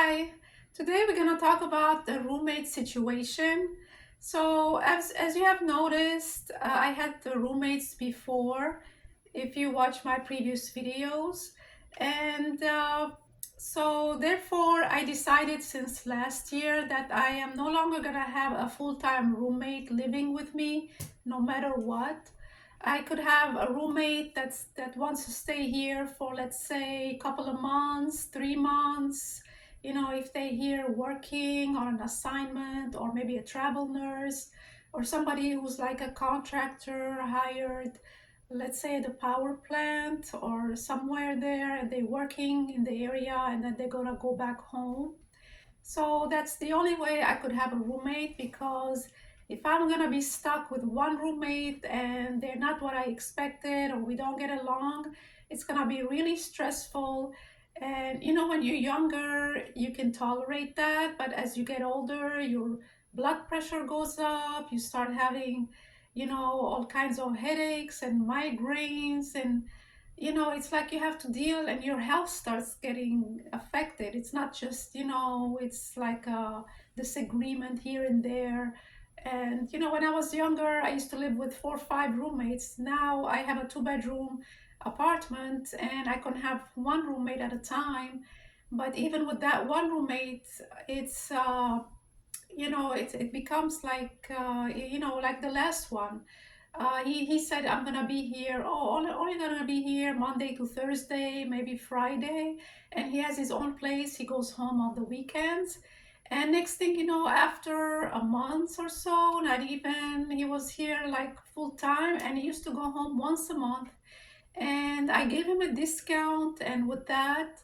Hi, today we're going to talk about the roommate situation. So, as you have noticed, I had the roommates before, if you watch my previous videos. And so, therefore, I decided since last year that I am no longer going to have a full-time roommate living with me, no matter what. I could have a roommate that wants to stay here for, let's say, a couple of months, 3 months, if they're here working on an assignment, or maybe a travel nurse, or somebody who's like a contractor hired, let's say, at the power plant or somewhere there, and they're working in the area and then they're gonna go back home. So that's the only way I could have a roommate, because if I'm gonna be stuck with one roommate and they're not what I expected, or we don't get along, it's gonna be really stressful. And when you're younger, you can tolerate that, but as you get older, your blood pressure goes up, you start having, all kinds of headaches and migraines, and it's like you have to deal, and your health starts getting affected. It's not just, it's like a disagreement here and there. And, when I was younger, I used to live with 4 or 5 roommates. Now I have a 2 bedroom apartment and I can have one roommate at a time. But even with that one roommate, it's, it becomes like, like the last one. He said, I'm gonna be here, only gonna be here Monday to Thursday, maybe Friday. And he has his own place. He goes home on the weekends. And next thing you know, after a month or so, not even, he was here like full time, and he used to go home once a month. And I gave him a discount, and with that,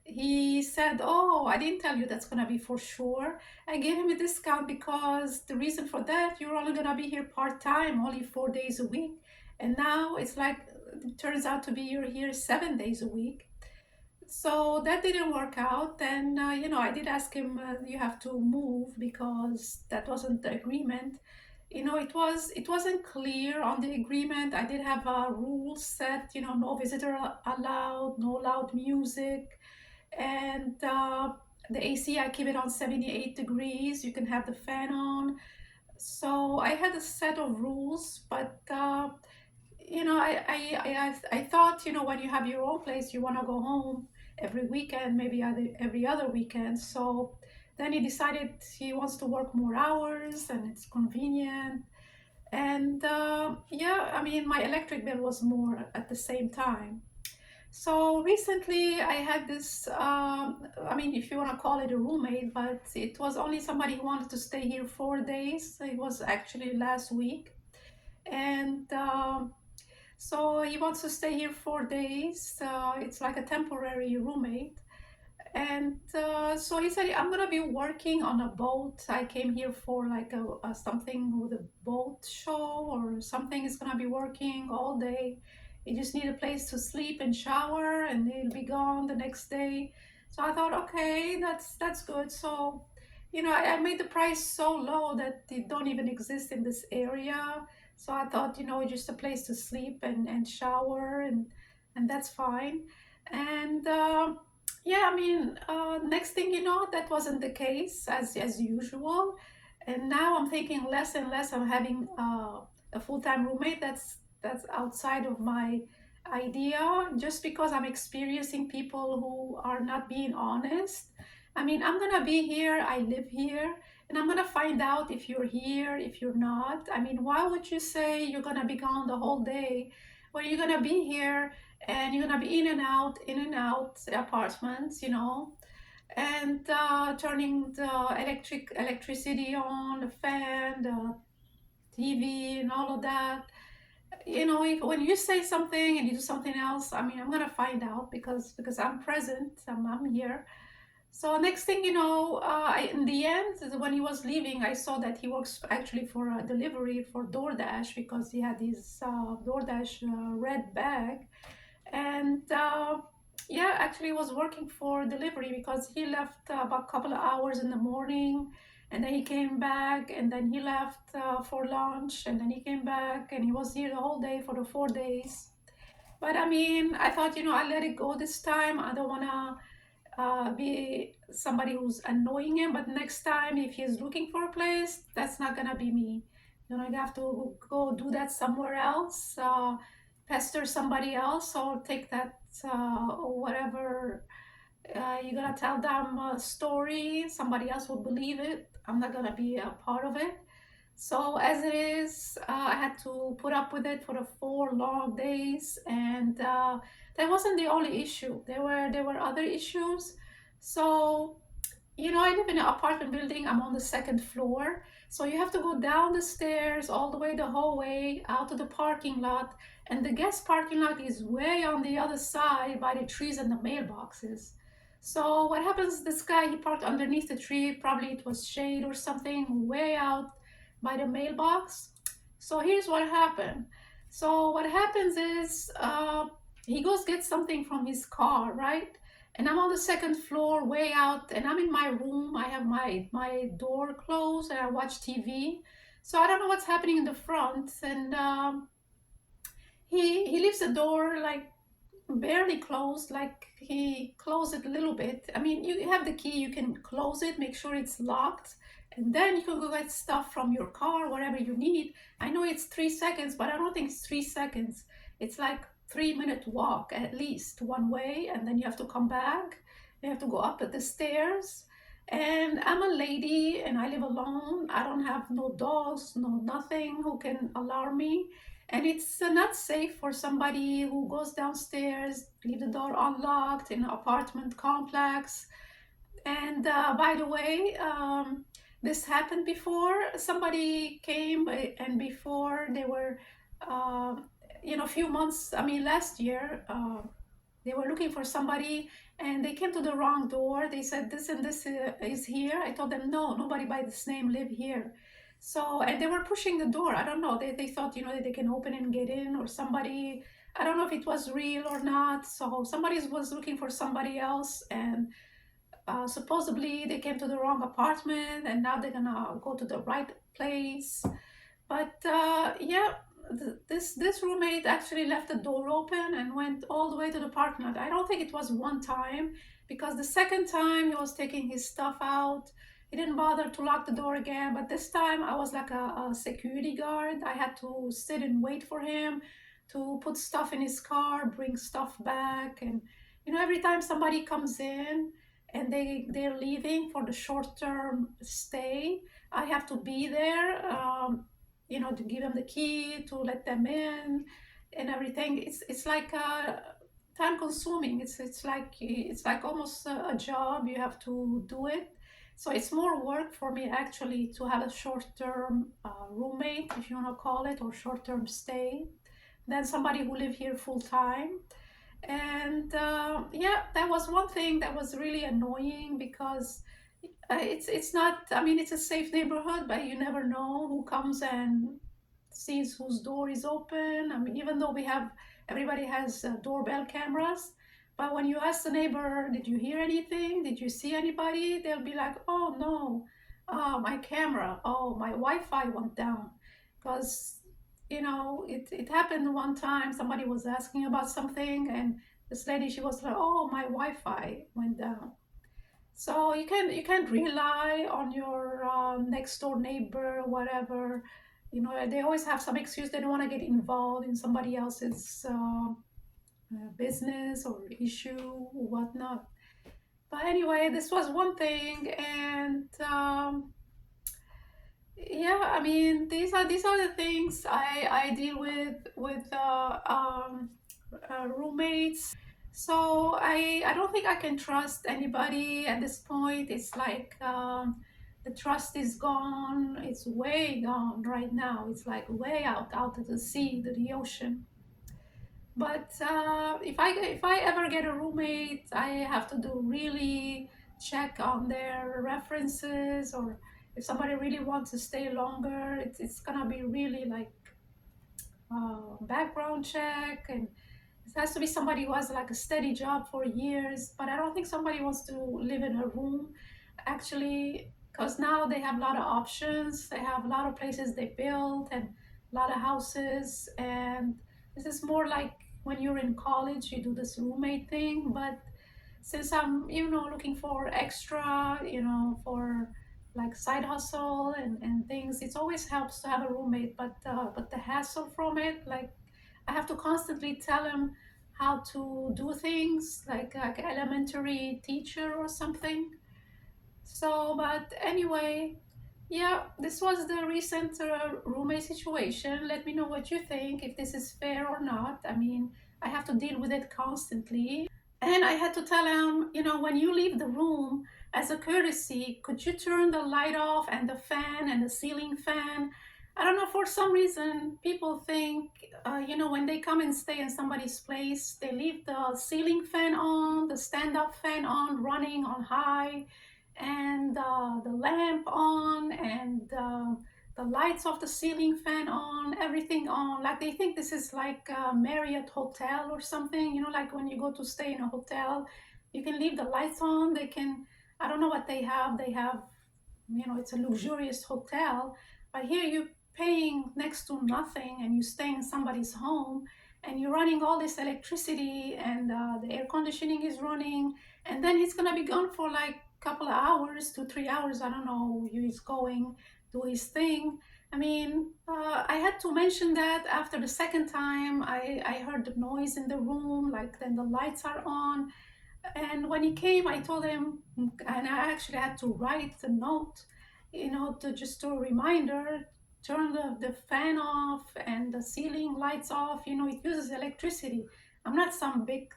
he said, "Oh, I didn't tell you that's gonna be for sure." I gave him a discount because the reason for that, you're only gonna be here part-time, only 4 days a week. And now it's like, it turns out to be you're here 7 days a week. So that didn't work out. And, I did ask him, you have to move, because that wasn't the agreement. It wasn't clear on the agreement. I did have a rule set, no visitor allowed, no loud music, and the AC, I keep it on 78 degrees. You can have the fan on. So I had a set of rules, but I thought, when you have your own place, you want to go home every weekend, maybe every other weekend. So then he decided he wants to work more hours and it's convenient. And yeah, I mean, my electric bill was more at the same time. So recently I had this, I mean, if you want to call it a roommate, but it was only somebody who wanted to stay here 4 days. It was actually last week. And so he wants to stay here 4 days. It's like a temporary roommate. And so he said, I'm gonna be working on a boat. I came here for like a something with a boat show or something. Is gonna be working all day. You just need a place to sleep and shower, and he'll be gone the next day. So I thought, okay, that's good. So, I made the price so low that they don't even exist in this area. So I thought, just a place to sleep and shower, and that's fine. And yeah, I mean, next thing you know, that wasn't the case as usual. And now I'm thinking less and less of having a full-time roommate. That's outside of my idea, just because I'm experiencing people who are not being honest. I mean, I'm gonna be here, I live here, and I'm gonna find out if you're here, if you're not. I mean, why would you say you're gonna be gone the whole day when you're gonna be here, and you're gonna be in and out the apartments, and turning the electricity on, the fan, the TV, and all of that. If when you say something and you do something else, I mean, I'm gonna find out, because I'm present, I'm here. So next thing you know, in the end, when he was leaving, I saw that he works actually for a delivery for DoorDash, because he had his DoorDash red bag. And yeah, actually was working for delivery, because he left about a couple of hours in the morning, and then he came back, and then he left for lunch, and then he came back, and he was here the whole day for the 4 days. But I mean, I thought, I let it go this time. I don't want to be somebody who's annoying him. But next time, if he's looking for a place, that's not gonna be me. You know, you have to go do that somewhere else, pester somebody else, or take that or whatever you're gonna tell them a story. Somebody else will believe it. I'm not gonna be a part of it. So as it is, I had to put up with it for the 4 long days, and that wasn't the only issue. There were other issues. So I live in an apartment building. I'm on the second floor. So you have to go down the stairs all the way the hallway out to the parking lot. And the guest parking lot is way on the other side by the trees and the mailboxes. So what happens, this guy, he parked underneath the tree. Probably it was shade or something way out by the mailbox. So here's what happened. So what happens is he goes get something from his car, right? And I'm on the second floor, way out, and I'm in my room. I have my door closed, and I watch TV. So I don't know what's happening in the front, and he leaves the door like barely closed, like he closed it a little bit. I mean, you have the key, you can close it, make sure it's locked, and then you can go get stuff from your car, whatever you need. I know it's 3 seconds, but I don't think it's 3 seconds. It's like 3 minute walk at least one way, and then you have to come back. You have to go up the stairs. And I'm a lady and I live alone. I don't have no dogs, no nothing who can alarm me. And it's not safe for somebody who goes downstairs, leave the door unlocked in an apartment complex. And by the way, this happened before. Somebody came, and before they were, uh, a few months, I mean, last year, they were looking for somebody, and they came to the wrong door. They said this and this is here. I told them, no, nobody by this name live here. So, and they were pushing the door. I don't know. They thought, that they can open and get in, or somebody, I don't know if it was real or not. So somebody was looking for somebody else, and supposedly they came to the wrong apartment, and now they're gonna go to the right place. But yeah, this roommate actually left the door open and went all the way to the parking lot. I don't think it was one time, because the second time he was taking his stuff out, he didn't bother to lock the door again. But this time I was like a security guard. I had to sit and wait for him to put stuff in his car, bring stuff back. And every time somebody comes in and they're leaving for the short term stay, I have to be there, to give them the key, to let them in, and everything. It's like time consuming. It's like almost a job. You have to do it. So it's more work for me actually to have a short term roommate, if you want to call it, or short term stay, than somebody who live here full time. And yeah, that was one thing that was really annoying, because it's not, I mean, it's a safe neighborhood, but you never know who comes and sees whose door is open. I mean, even though everybody has doorbell cameras, but when you ask the neighbor, did you hear anything? Did you see anybody? They'll be like, oh no, my camera, oh, my Wi-Fi went down. Because, it happened one time, somebody was asking about something, and this lady, she was like, oh, my Wi-Fi went down. So you can't rely on your next door neighbor, whatever. They always have some excuse. They don't want to get involved in somebody else's business or issue or whatnot. But anyway, this was one thing, and yeah, I mean, these are the things I deal with roommates. So I don't think I can trust anybody at this point. It's like the trust is gone. It's way gone right now. It's like way out to the sea, to the ocean. But if I ever get a roommate, I have to do really check on their references, or if somebody really wants to stay longer, it's gonna be really like background check, and it has to be somebody who has like a steady job for years. But I don't think somebody wants to live in a room, actually, because now they have a lot of options. They have a lot of places they build, and a lot of houses. And this is more like when you're in college, you do this roommate thing. But since I'm, looking for extra, for like side hustle and things, it always helps to have a roommate. But the hassle from it, like I have to constantly tell him how to do things, like elementary teacher or something. So, but anyway, yeah, this was the recent roommate situation. Let me know what you think, if this is fair or not. I mean, I have to deal with it constantly. And I had to tell him, when you leave the room, as a courtesy, could you turn the light off and the fan and the ceiling fan? I don't know, for some reason, people think, when they come and stay in somebody's place, they leave the ceiling fan on, the stand-up fan on, running on high, and the lamp on, and the lights of the ceiling fan on, everything on. Like they think this is like a Marriott hotel or something, like when you go to stay in a hotel, you can leave the lights on. They can, I don't know what they have. They have, it's a luxurious hotel, but here you're paying next to nothing and you stay in somebody's home and you're running all this electricity, and the air conditioning is running, and then he's gonna be gone for like a couple of hours, 2 3 hours, I don't know, he's going do his thing. I mean, I had to mention that after the second time I heard the noise in the room, like then the lights are on. And when he came, I told him, and I actually had to write a note, to just a reminder, turn the fan off and the ceiling lights off. It uses electricity. I'm not some big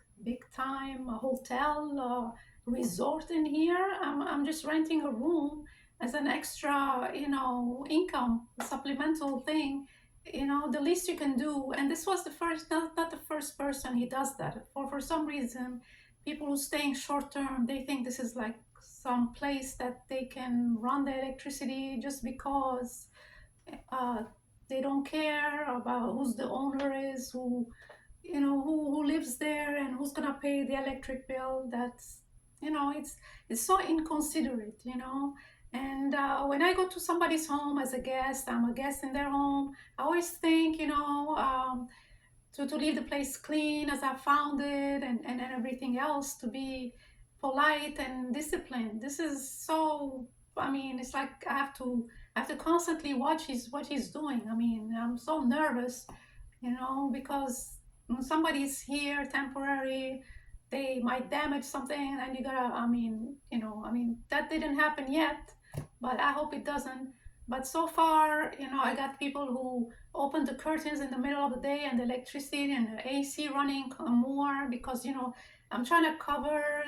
time hotel resort in here. I'm just renting a room as an extra, income, supplemental thing. The least you can do. And this was the first, not the first person he does that. For some reason, people who staying short term, they think this is like some place that they can run the electricity just because uh, they don't care about who's the owner is, who lives there and who's gonna pay the electric bill. That's, it's so inconsiderate. And when I go to somebody's home as a guest, I'm a guest in their home, I always think, to leave the place clean as I found it, and everything else, to be polite and disciplined. This is so, I mean, it's like I have to constantly watch what he's doing. I mean, I'm so nervous, because when somebody's here temporary, they might damage something, and you gotta, I mean, that didn't happen yet, but I hope it doesn't. But so far, I got people who open the curtains in the middle of the day and the electricity and the AC running more, because, I'm trying to cover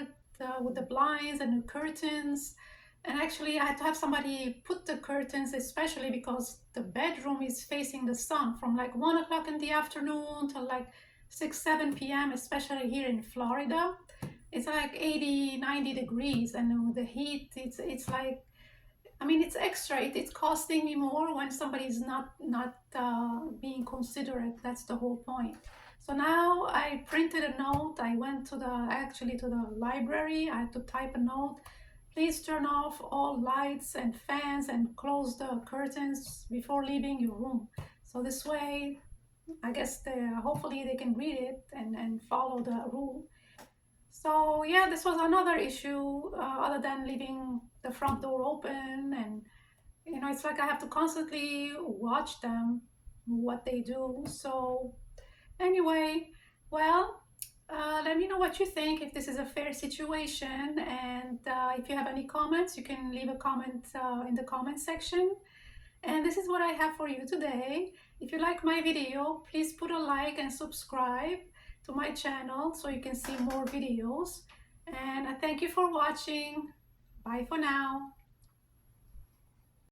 with the blinds and the curtains. And actually, I had to have somebody put the curtains, especially because the bedroom is facing the sun from like 1 o'clock in the afternoon till like 6, 7 p.m., especially here in Florida. It's like 80, 90 degrees, and the heat, it's like, I mean, it's extra. It's costing me more when somebody's not being considerate. That's the whole point. So now I printed a note. I went to the library. I had to type a note. Please turn off all lights and fans and close the curtains before leaving your room. So this way, I guess hopefully they can read it and follow the rule. So yeah, this was another issue, other than leaving the front door open. And it's like I have to constantly watch them, what they do. So anyway, well, let me know what you think, if this is a fair situation. And if you have any comments, you can leave a comment in the comment section. And this is what I have for you today. If you like my video, please put a like and subscribe to my channel so you can see more videos. And I thank you for watching. Bye for now.